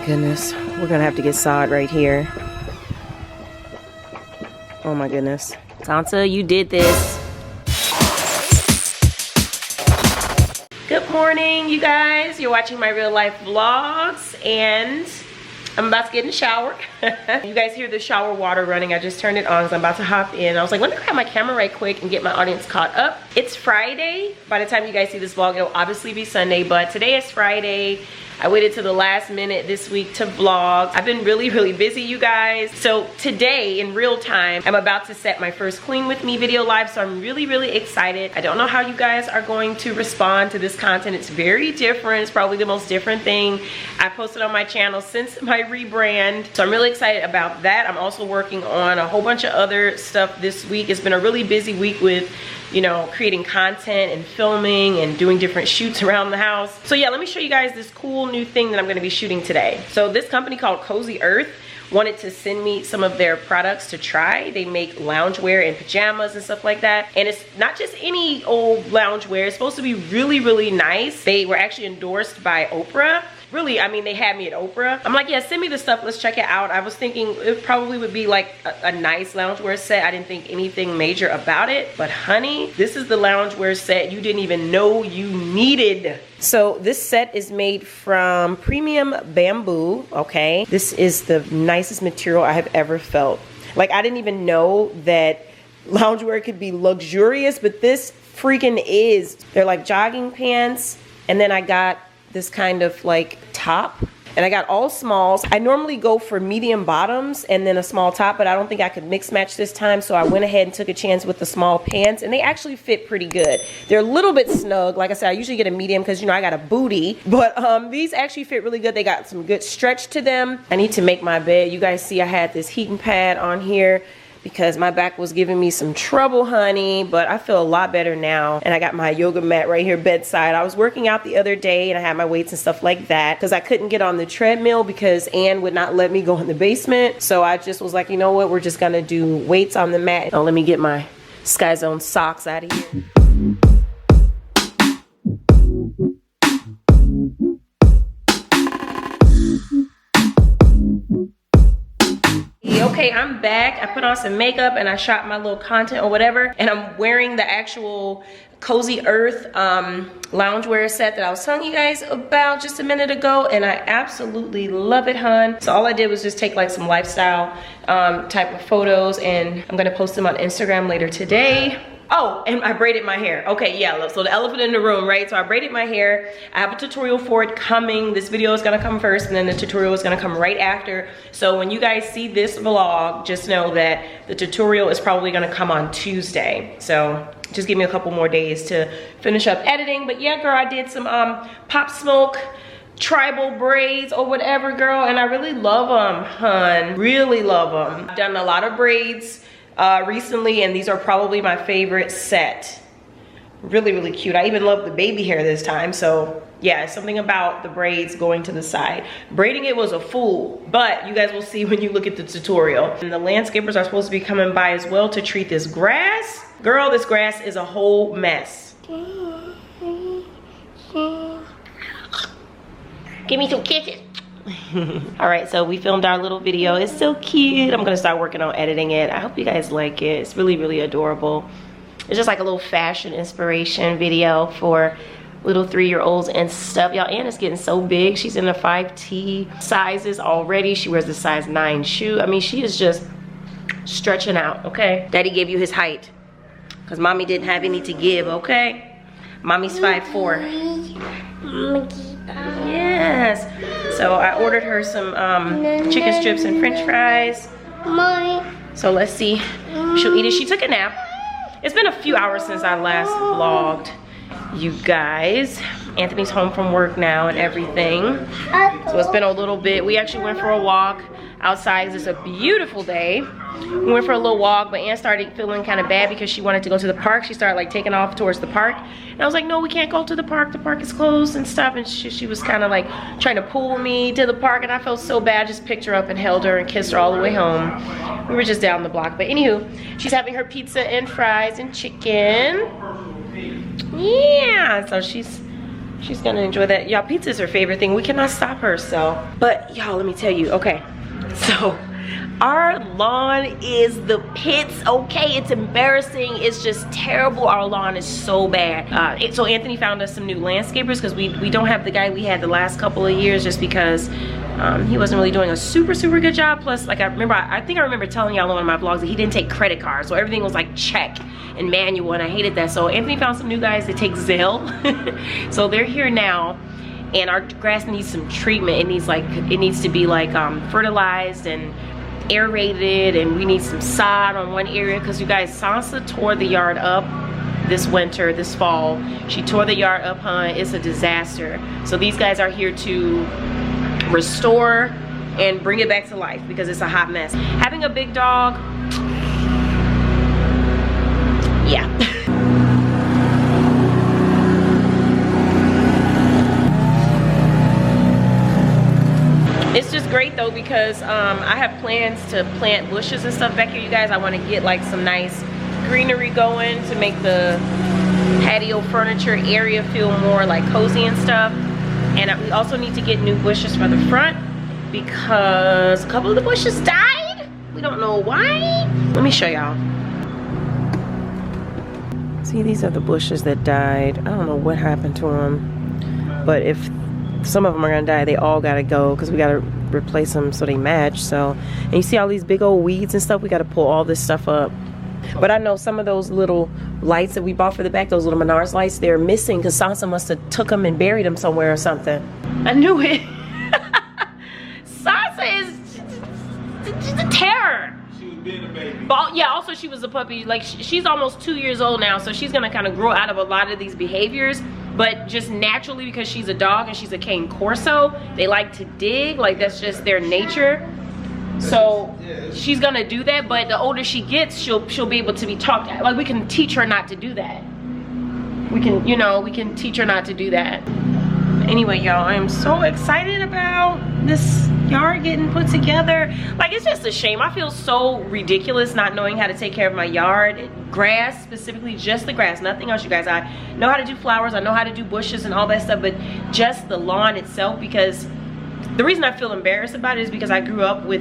goodness. We're gonna have to get sod right here. Oh my goodness. Sansa, you did this. Good morning, you guys. You're watching my real life vlogs and I'm about to get in the shower. You guys hear the shower water running. I just turned it on because I'm about to hop in. I was like, let me grab my camera right quick and get my audience caught up. It's Friday. By the time you guys see this vlog, it'll obviously be Sunday, but today is Friday. I waited to the last minute this week to vlog. I've been really busy, you guys. So today, in real time, I'm about to set my first clean with me video live, so I'm really excited. I don't know how you guys are going to respond to this content. It's very different. It's probably the most different thing I've posted on my channel since my rebrand. So I'm really excited about that. I'm also working on a whole bunch of other stuff this week. It's been a really busy week with, you know, creating content and filming and doing different shoots around the house. So yeah, let me show you guys this cool new thing that I'm gonna be shooting today. So this company called Cozy Earth wanted to send me some of their products to try. They make loungewear and pajamas and stuff like that. And it's not just any old loungewear. It's supposed to be really nice. They were actually endorsed by Oprah. Really, I mean, they had me at Oprah. I'm like, yeah, send me the stuff, let's check it out. I was thinking it probably would be like a nice loungewear set. I didn't think anything major about it, but honey, this is the loungewear set you didn't even know you needed. So this set is made from premium bamboo, okay? This is the nicest material I have ever felt. Like, I didn't even know that loungewear could be luxurious, but this freaking is. They're like jogging pants, and then I got this kind of like top, and I got all smalls. I normally go for medium bottoms and then a small top, but I don't think I could mix match this time, so I went ahead and took a chance with the small pants, and they actually fit pretty good. They're a little bit snug. Like I said, I usually get a medium because, you know, I got a booty, but these actually fit really good. They got some good stretch to them. I need to make my bed. You guys see I had this heating pad on here because my back was giving me some trouble, honey, but I feel a lot better now. And I got my yoga mat right here bedside. I was working out the other day and I had my weights and stuff like that because I couldn't get on the treadmill because Ann would not let me go in the basement. So I just was like, you know what, we're just gonna do weights on the mat. Oh, let me get my Sky Zone socks out of here. Okay, I'm back. I put on some makeup and I shot my little content or whatever, and I'm wearing the actual Cozy Earth loungewear set that I was telling you guys about just a minute ago, and I absolutely love it, hun. So all I did was just take like some lifestyle type of photos, and I'm gonna post them on Instagram later today. Oh, and I braided my hair. Okay, yeah, look, so the elephant in the room, right? So I braided my hair. I have a tutorial for it coming. This video is gonna come first, and then the tutorial is gonna come right after. So when you guys see this vlog, just know that the tutorial is probably gonna come on Tuesday. So just give me a couple more days to finish up editing. But yeah, girl, I did some Pop Smoke tribal braids or whatever, girl, and I really love them, hun. Really love them. I've done a lot of braids recently, and these are probably my favorite set. Really cute. I even love the baby hair this time. So yeah, something about the braids going to the side. Braiding it was a fool, but you guys will see when you look at the tutorial. And the landscapers are supposed to be coming by as well to treat this grass. Girl, this grass is a whole mess. Give me some kisses. All right, so we filmed our little video. It's so cute. I'm gonna start working on editing it. I hope you guys like it. It's really adorable. It's just like a little fashion inspiration video for little 3-year-olds and stuff. Y'all, Anna's getting so big. She's in the 5T sizes already. She wears the size 9 shoe. I mean, she is just stretching out, okay? Daddy gave you his height because mommy didn't have any to give, okay? Mommy's 5'4". Yes. So I ordered her some chicken strips and french fries. So let's see if she'll eat it. She took a nap. It's been a few hours since I last vlogged, you guys. Anthony's home from work now and everything. So it's been a little bit. We actually went for a walk outside. It's a beautiful day. We went for a little walk, but Ann started feeling kind of bad because she wanted to go to the park. She started like taking off towards the park. And I was like, no, we can't go to the park. The park is closed and stuff. And she was kind of like trying to pull me to the park, and I felt so bad. I just picked her up and held her and kissed her all the way home. We were just down the block. But anywho, she's having her pizza and fries and chicken. Yeah, so she's She's gonna enjoy that. Y'all, pizza's her favorite thing. We cannot stop her, so. But y'all, let me tell you, okay. So, our lawn is the pits, okay? It's embarrassing. It's just terrible. Our lawn is so bad. So Anthony found us some new landscapers because we don't have the guy we had the last couple of years just because he wasn't really doing a super good job. Plus, like I think I remember telling y'all on one of my vlogs that he didn't take credit cards, so everything was like check and manual, and I hated that. So Anthony found some new guys that take Zelle. So they're here now, and our grass needs some treatment. It needs to be like fertilized and aerated, and we need some sod on one area because you guys, Sansa tore the yard up this winter, this fall. She tore the yard up, huh? It's a disaster. So these guys are here to restore and bring it back to life because it's a hot mess. Having a big dog, yeah. It's just great though because I have plans to plant bushes and stuff back here, you guys. I want to get like some nice greenery going to make the patio furniture area feel more like cozy and stuff. And we also need to get new bushes for the front because a couple of the bushes died. We don't know why. Let me show y'all. See, these are the bushes that died. I don't know what happened to them, but if some of them are gonna die, they all gotta go because we gotta replace them so they match. So, and you see all these big old weeds and stuff, we gotta pull all this stuff up. But I know some of those little lights that we bought for the back, those little Menards lights, they're missing because Sansa must have took them and buried them somewhere or something. I knew it. Sansa is a terror. She was being a baby. But yeah, also she was a puppy. Like she's almost 2 years old now, so she's gonna kind of grow out of a lot of these behaviors. But just naturally, because she's a dog and she's a cane corso, they like to dig. Like that's just their nature. So she's gonna do that. But the older she gets, she'll be able to be talked at. Like we can teach her not to do that. We can, you know, we can teach her not to do that. Anyway, y'all, I am so excited about this yard getting put together. Like, it's just a shame. I feel so ridiculous not knowing how to take care of my yard. Grass, specifically just the grass, nothing else, you guys. I know how to do flowers, I know how to do bushes and all that stuff, but just the lawn itself, because the reason I feel embarrassed about it is because I grew up with,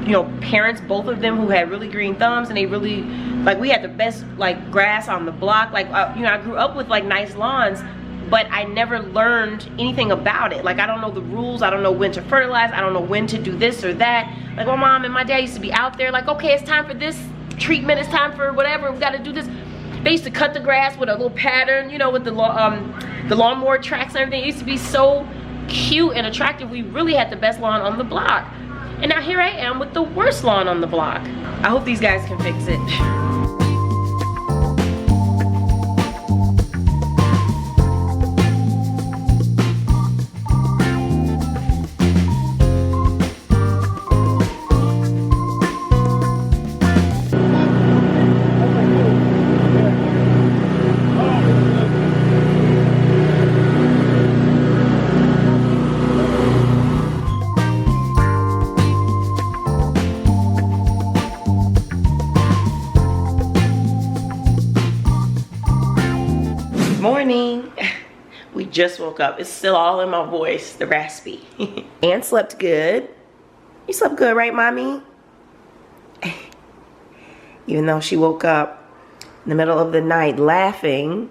you know, parents, both of them, who had really green thumbs, and they really, like, we had the best, like, grass on the block. Like, you know, I grew up with, like, nice lawns, but I never learned anything about it. Like, I don't know the rules. I don't know when to fertilize. I don't know when to do this or that. Like, my mom and my dad used to be out there like, okay, it's time for this treatment. It's time for whatever. We got to do this. They used to cut the grass with a little pattern, you know, with the lawnmower tracks and everything. It used to be so cute and attractive. We really had the best lawn on the block. And now here I am with the worst lawn on the block. I hope these guys can fix it. Morning. We just woke up. It's still all in my voice, the raspy. Ann slept good. You slept good, right, mommy? Even though she woke up in the middle of the night laughing,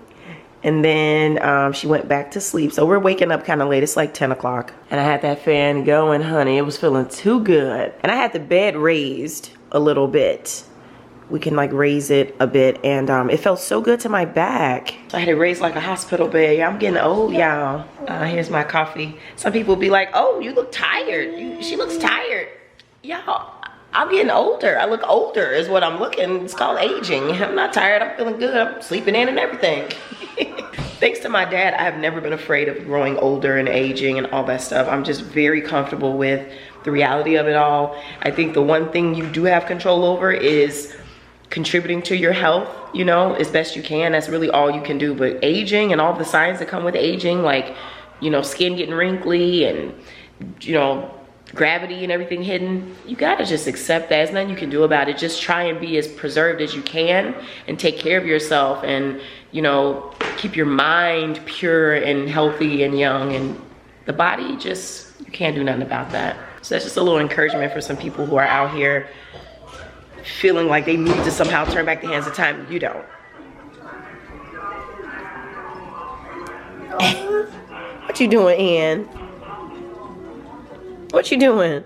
and then she went back to sleep. So we're waking up kind of late. It's like 10 o'clock. And I had that fan going, honey. It was feeling too good. And I had the bed raised a little bit. We can like raise it a bit, and it felt so good to my back. So I had it raised like a hospital bed. I'm getting old, y'all. Here's my coffee. Some people be like, oh, you look tired. She looks tired. Y'all, I'm getting older. I look older is what I'm looking. It's called aging. I'm not tired. I'm feeling good. I'm sleeping in and everything. Thanks to my dad, I have never been afraid of growing older and aging and all that stuff. I'm just very comfortable with the reality of it all. I think the one thing you do have control over is contributing to your health, you know, as best you can. That's really all you can do. But aging and all the signs that come with aging, like, you know, skin getting wrinkly and, you know, gravity and everything hidden, you gotta just accept that. There's nothing you can do about it. Just try and be as preserved as you can and take care of yourself, and you know, keep your mind pure and healthy and young, and the body, just, you can't do nothing about that. So that's just a little encouragement for some people who are out here feeling like they need to somehow turn back the hands of time. You don't. What you doing, Ann? What you doing?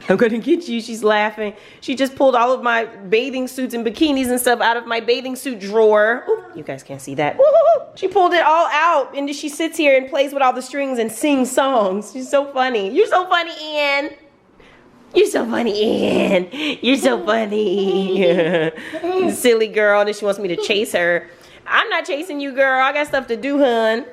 I'm gonna get you. She's laughing. She just pulled all of my bathing suits and bikinis and stuff out of my bathing suit drawer. Ooh, you guys can't see that. Woo-hoo-hoo. She pulled it all out, and she sits here and plays with all the strings and sings songs. She's so funny. You're so funny, Ann. You're so funny, Ann. You're so funny. Silly girl. And then she wants me to chase her. I'm not chasing you, girl. I got stuff to do, hun.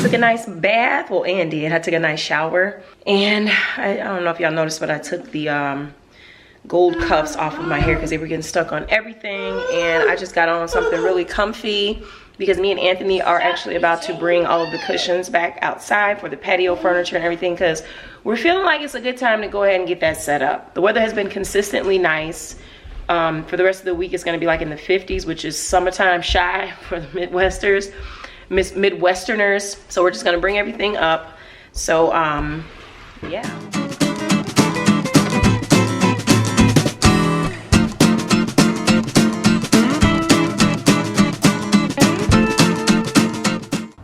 A nice bath. Well, Ann did. I took a nice shower, and I don't know if y'all noticed, but I took the gold cuffs off of my hair because they were getting stuck on everything, and I just got on something really comfy because me and Anthony are actually about to bring all of the cushions back outside for the patio furniture and everything, because we're feeling like it's a good time to go ahead and get that set up. The weather has been consistently nice. For the rest of the week, it's going to be like in the 50s, which is summertime shy for the Midwesterners. So we're just gonna bring everything up. So yeah.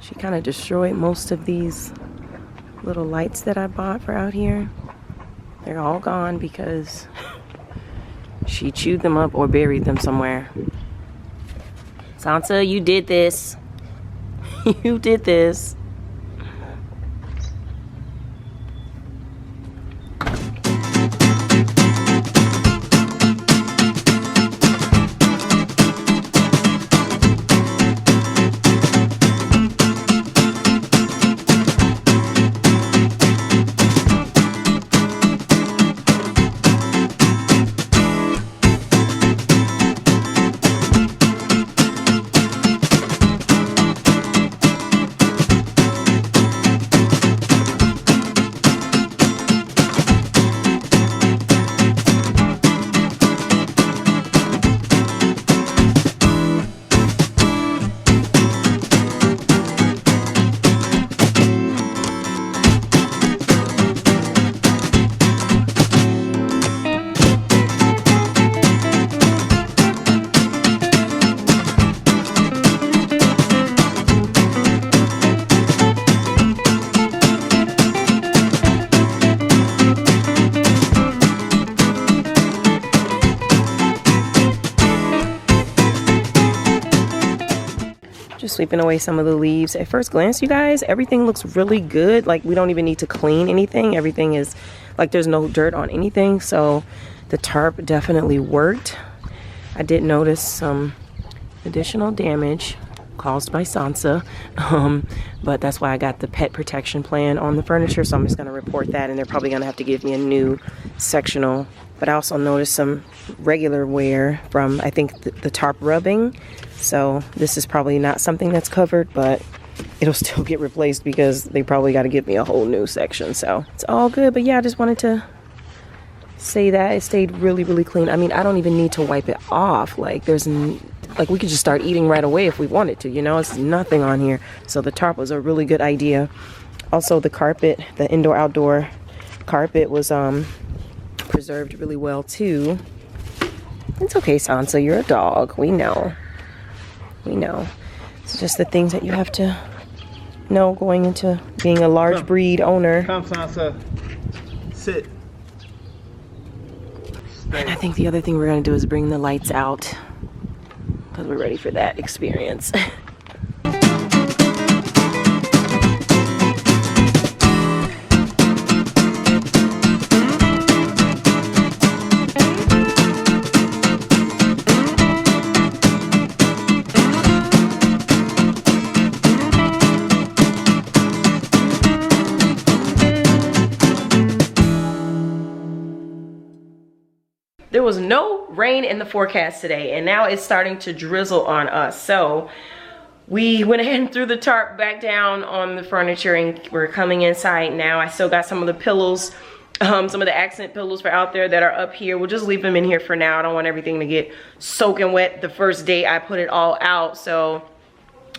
She kind of destroyed most of these little lights that I bought for out here. They're all gone because she chewed them up or buried them somewhere. Sansa, you did this. You did this. just sweeping away some of the leaves. At first glance, you guys, everything looks really good. Like, we don't even need to clean anything. Everything is, like, there's no dirt on anything. So the tarp definitely worked. I did notice some additional damage caused by Sansa, but that's why I got the pet protection plan on the furniture, so I'm just going to report that, and they're probably going to have to give me a new sectional. But I also noticed some regular wear from, I think, the tarp rubbing, so this is probably not something that's covered, but it'll still get replaced because they probably got to give me a whole new section, so it's all good. But yeah, I just wanted to say that it stayed really, really clean. I mean, I don't even need to wipe it off. Like, we could just start eating right away if we wanted to, you know. It's nothing on here. So the tarp was a really good idea. Also, the carpet, the indoor-outdoor carpet was preserved really well too. It's okay, Sansa, you're a dog. We know. We know. It's just the things that you have to know going into being a large breed owner. Come, Sansa. Sit. And I think the other thing we're going to do is bring the lights out, because we're ready for that experience. There was no rain in the forecast today, and now it's starting to drizzle on us. So we went ahead and threw the tarp back down on the furniture, and we're coming inside now. I still got some of the pillows, some of the accent pillows for out there that are up here. We'll just leave them in here for now. I don't want everything to get soaking wet the first day I put it all out. So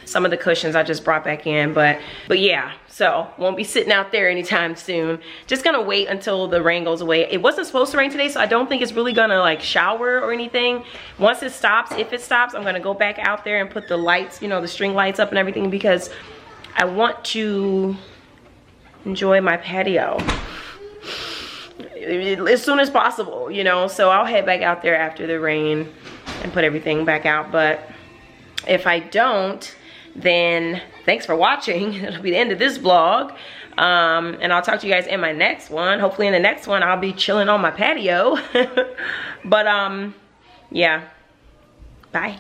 some of the cushions I just brought back in, but yeah, so won't be sitting out there anytime soon. Just gonna wait until the rain goes away. It wasn't supposed to rain today, so I don't think it's really gonna like shower or anything. Once it stops, if it stops, I'm gonna go back out there and put the lights, you know, the string lights up and everything, because I want to enjoy my patio as soon as possible, you know. So I'll head back out there after the rain and put everything back out. But if I don't, then thanks for watching. It'll be the end of this vlog, and I'll talk to you guys in my next one. Hopefully in the next one I'll be chilling on my patio. But yeah, bye.